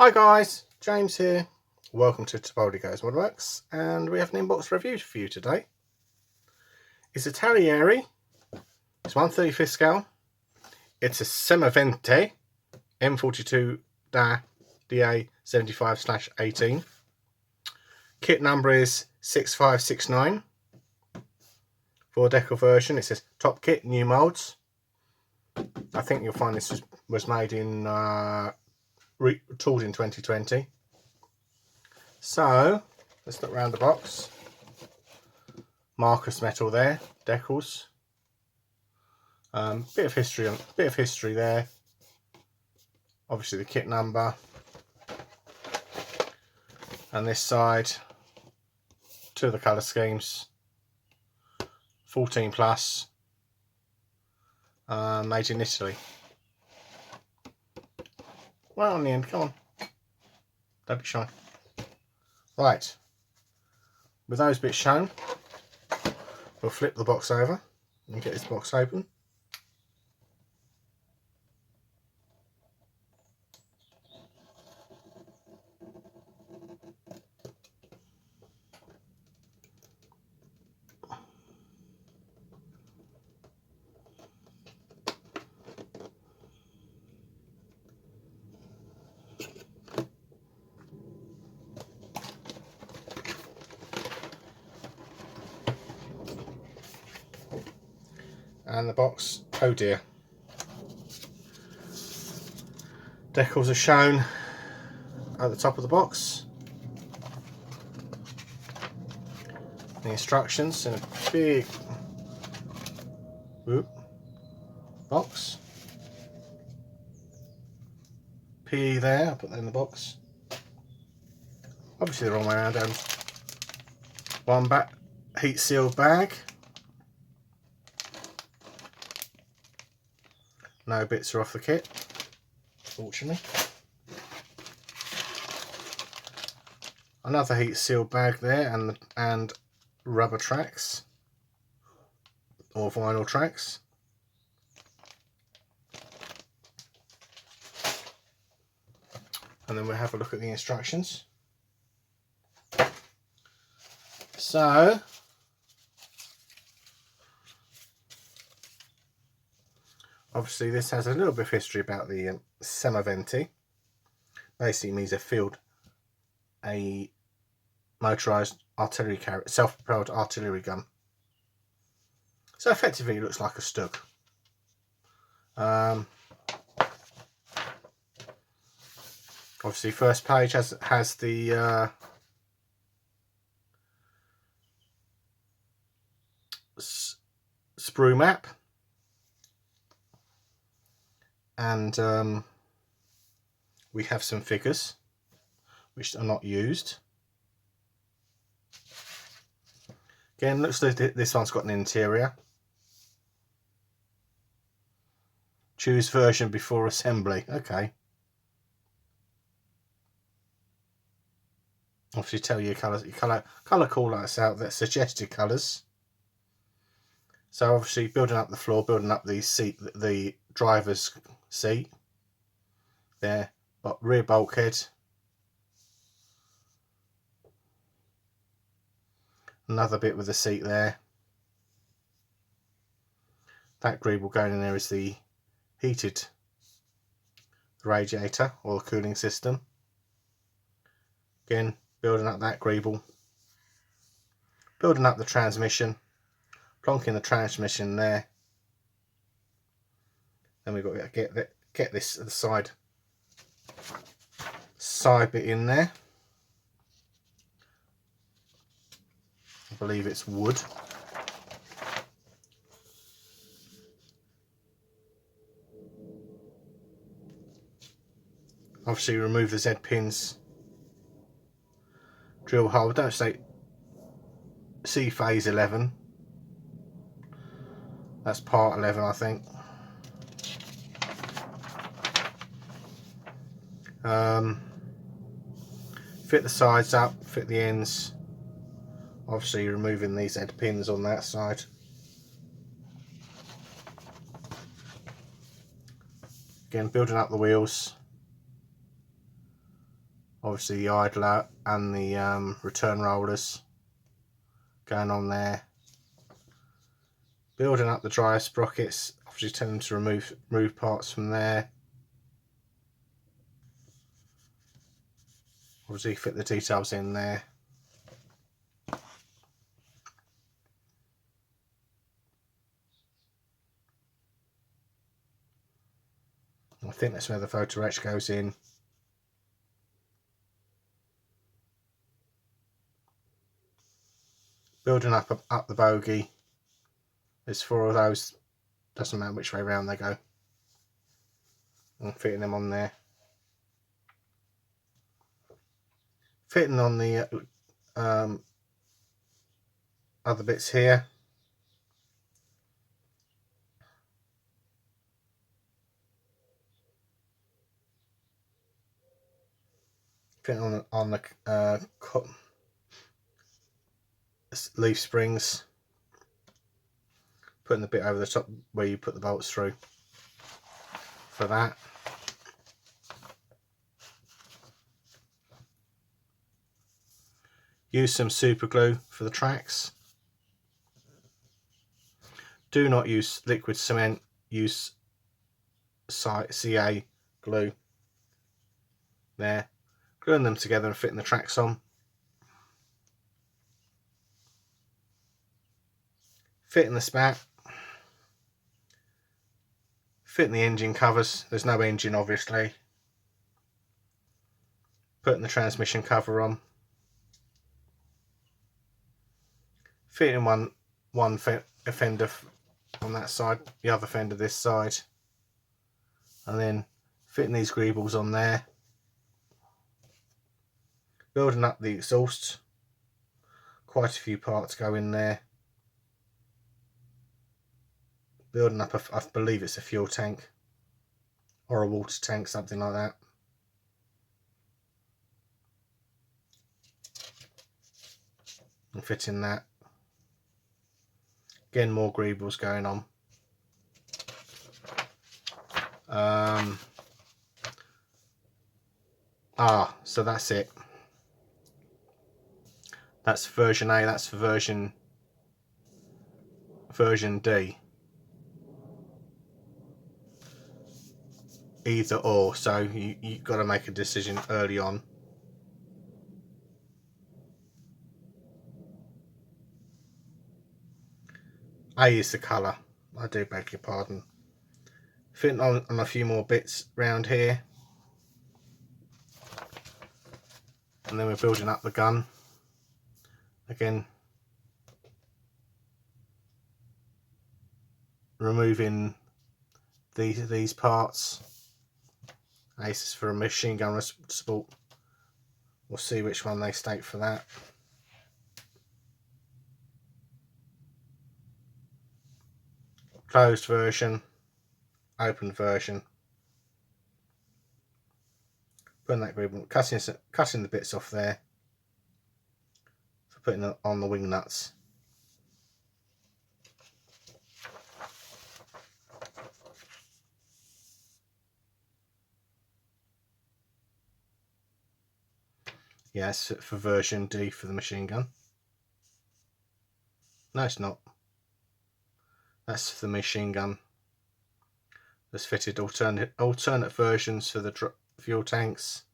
Hi guys, James here. Welcome to Italeri Woodworks, and we have an inbox review for you today. It's a Italeri. It's 1/35 scale. It's a Semovente M42 da da75/18. Kit number is 6569. For a decal version, it says top kit, new molds. I think you'll find this was made in tooled in 2020. So let's look around the box. Marcus metal there, decals. Bit of history there. Obviously the kit number. And this side, two of the colour schemes. 14 plus. Made in Italy. Well, on the end, come on. Don't be shy. Right. With those bits shown, we'll flip the box over and get this box open. And the box, oh dear. Decals are shown at the top of the box. The instructions in a big box. PE there, I'll put that in the box. Obviously the wrong way around. One back heat sealed bag. No bits are off the kit, fortunately. Another heat sealed bag there, and rubber tracks or vinyl tracks. And then we'll have a look at the instructions. So obviously this has a little bit of history about the Semovente. Basically means a motorised artillery carrier, self-propelled artillery gun. So effectively it looks like a Stug. Obviously first page has the sprue map, and we have some figures which are not used. Again, looks like this one's got an interior. Choose version before assembly. Okay. Obviously tell your colours, your colour call lights out, that suggested colours. So obviously building up the floor, building up the driver's seat there, but rear bulkhead, another bit with the seat there. That greeble going in there is the heated radiator or the cooling system. Again, building up that greeble, building up the transmission, plonking the transmission there. Then we've got to get this at the side bit in there. I believe it's wood. Obviously remove the Z pins, drill hole, don't say C phase 11, that's part 11 I think. Fit the sides up, fit the ends, obviously removing these Z pins on that side. Again, building up the wheels, Obviously the idler and the return rollers going on there. Building up the drive sprockets, obviously telling them to remove parts from there. Obviously fit the details in there. I think that's where the photo etch goes in. Building up the bogey. There's 4 of those, doesn't matter which way around they go. I'm fitting them on there. Fitting on the other bits here. Fitting on the leaf springs. Putting the bit over the top where you put the bolts through for that. Use some super glue for the tracks. Do not use liquid cement, use CA glue. There. Gluing them together and fitting the tracks on. Fitting the spat. Fitting the engine covers. There's no engine obviously. Putting the transmission cover on. Fitting one fender on that side, the other fender this side, and then fitting these greebles on there. Building up the exhaust. Quite a few parts go in there. Building up I believe it's a fuel tank or a water tank, something like that. And fitting that. Again, more greebles going on. So that's it. That's version A, that's for version D. Either or, so you've got to make a decision early on. A is the colour, I do beg your pardon. Fitting on a few more bits round here. And then we're building up the gun. Again, removing these parts. This is for a machine gun support. We'll see which one they state for that. Closed version, open version. Putting that group, cutting the bits off there for putting it on the wing nuts. Yes, for version D for the machine gun. No, it's not. That's for the machine gun. There's fitted alternate versions for the fuel tanks.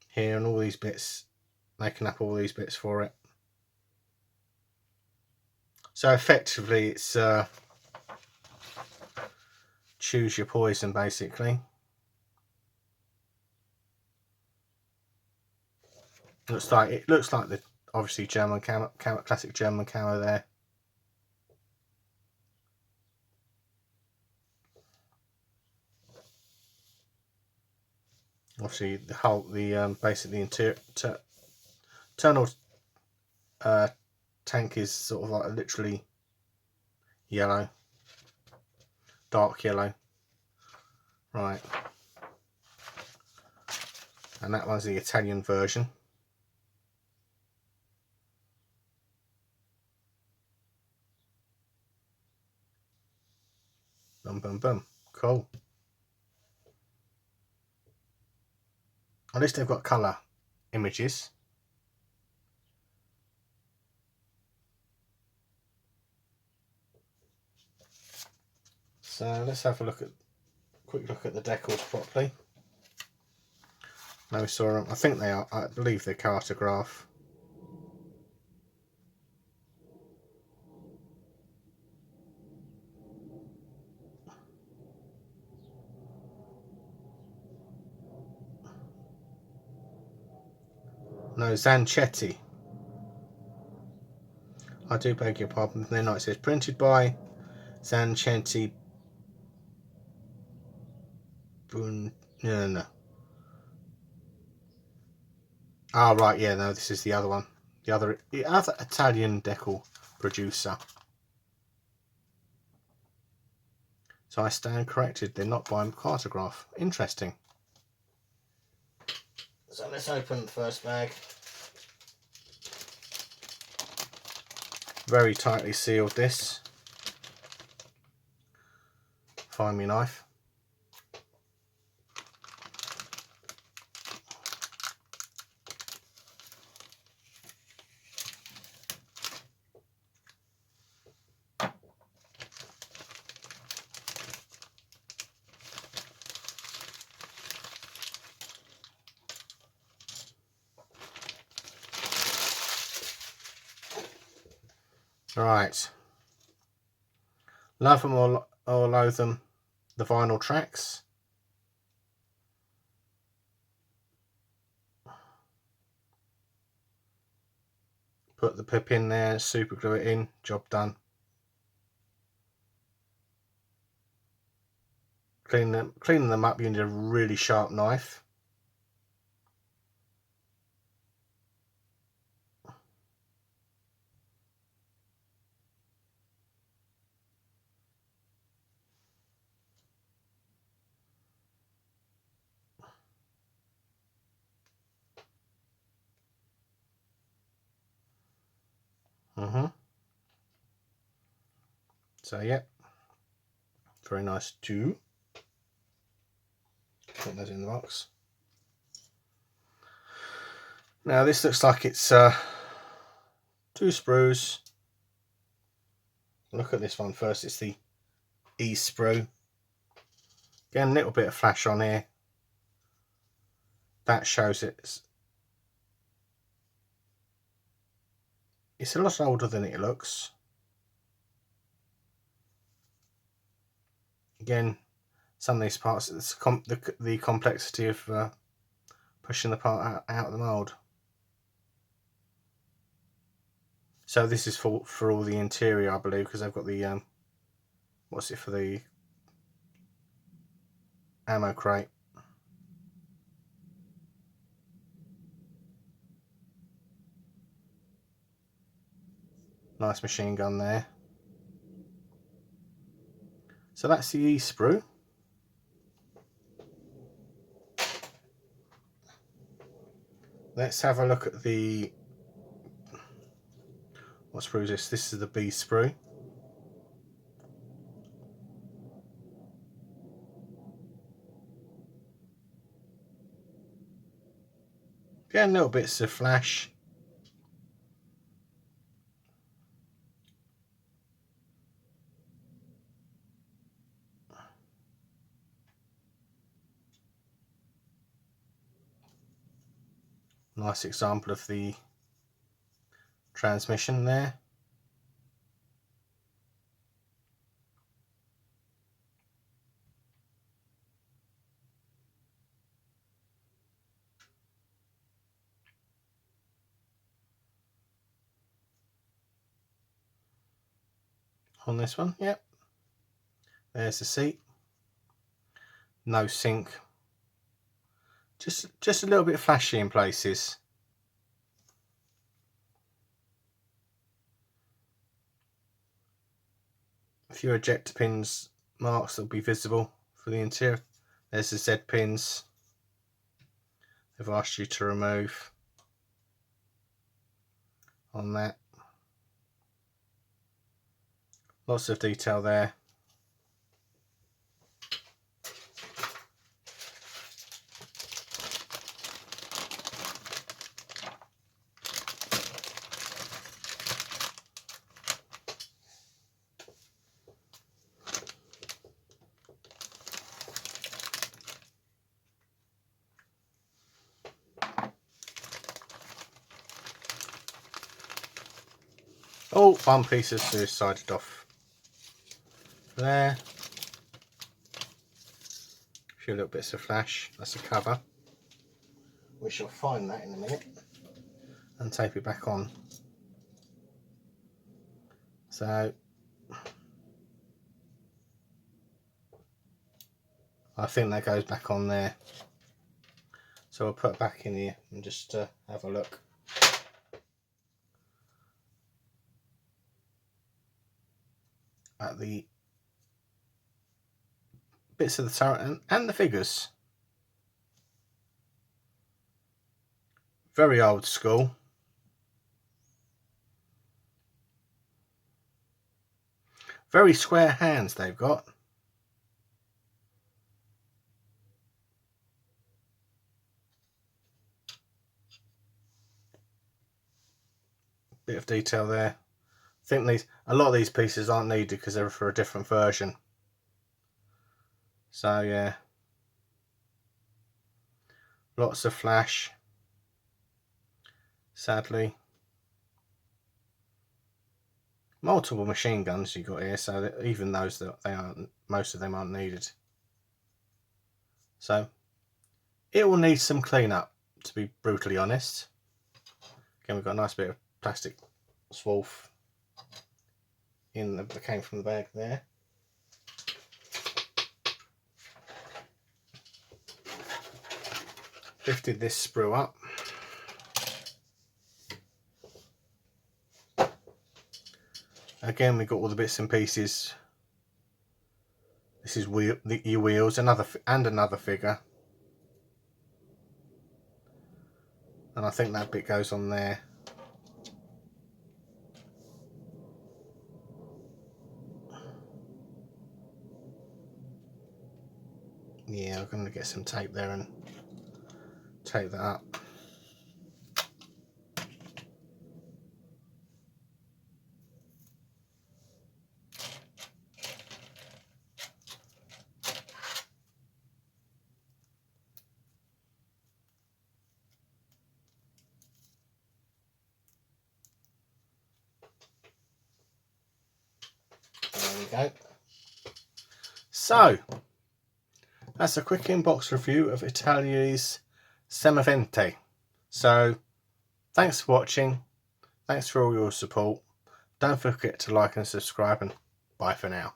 Here, and all these bits, making up all these bits for it. So effectively it's choose your poison basically. It looks like the obviously German camo, classic German camo there. Obviously the whole basically internal tank is sort of like literally yellow, dark yellow, right? And that one's the Italian version. Boom, boom, boom. Cool. At least they've got colour images. So let's have a quick look at the decals properly. No, we saw them. I think they are. I believe they're cartograph. No, Zanchetti. I do beg your pardon. Then it says printed by Zanchetti. No. Ah, right. Yeah, no, this is the other one. The other Italian decal producer. So I stand corrected. They're not by cartograph. Interesting. So let's open the first bag. Very tightly sealed this. Find me a knife. Right. Love them or loathe them, the vinyl tracks. Put the pip in there, super glue it in, job done. Cleaning them up, you need a really sharp knife. So yeah, very nice too. Put those in the box. Now this looks like it's 2 sprues. Look at this one first. It's the E sprue. Again, a little bit of flash on here. That shows it's a lot older than it looks. Again, some of these parts, it's the complexity of pushing the part out of the mould. So this is for all the interior, I believe, because they've got the what's it for, the ammo crate. Nice machine gun there. So that's the E sprue. Let's have a look at the, what sprue is this? This is the B sprue. Again, little bits of flash. Nice example of the transmission there. On this one, yep. There's the seat. No sink. Just a little bit flashy in places. A few ejector pins marks that will be visible for the interior. There's the Z pins they've asked you to remove on that. Lots of detail there. Oh, one piece has suicided off there. A few little bits of flash. That's a cover. We shall find that in a minute and tape it back on. So I think that goes back on there. So I'll put it back in here and just have a look. At the bits of the turret and the figures. Very old school. Very square hands they've got. Bit of detail there. I think a lot of these pieces aren't needed because they're for a different version. So yeah, lots of flash. Sadly, multiple machine guns you got here, so that even those that they aren't, most of them aren't needed. So it will need some cleanup, to be brutally honest. Again, we've got a nice bit of plastic swarf in that came from the bag there. Lifted this sprue up. Again, we've got all the bits and pieces. This is your wheels, another figure, and I think that bit goes on there. Yeah, I'm going to get some tape there and tape that up. There we go. So that's a quick inbox review of Italeri Semovente. So thanks for watching. Thanks for all your support. Don't forget to like and subscribe, and bye for now.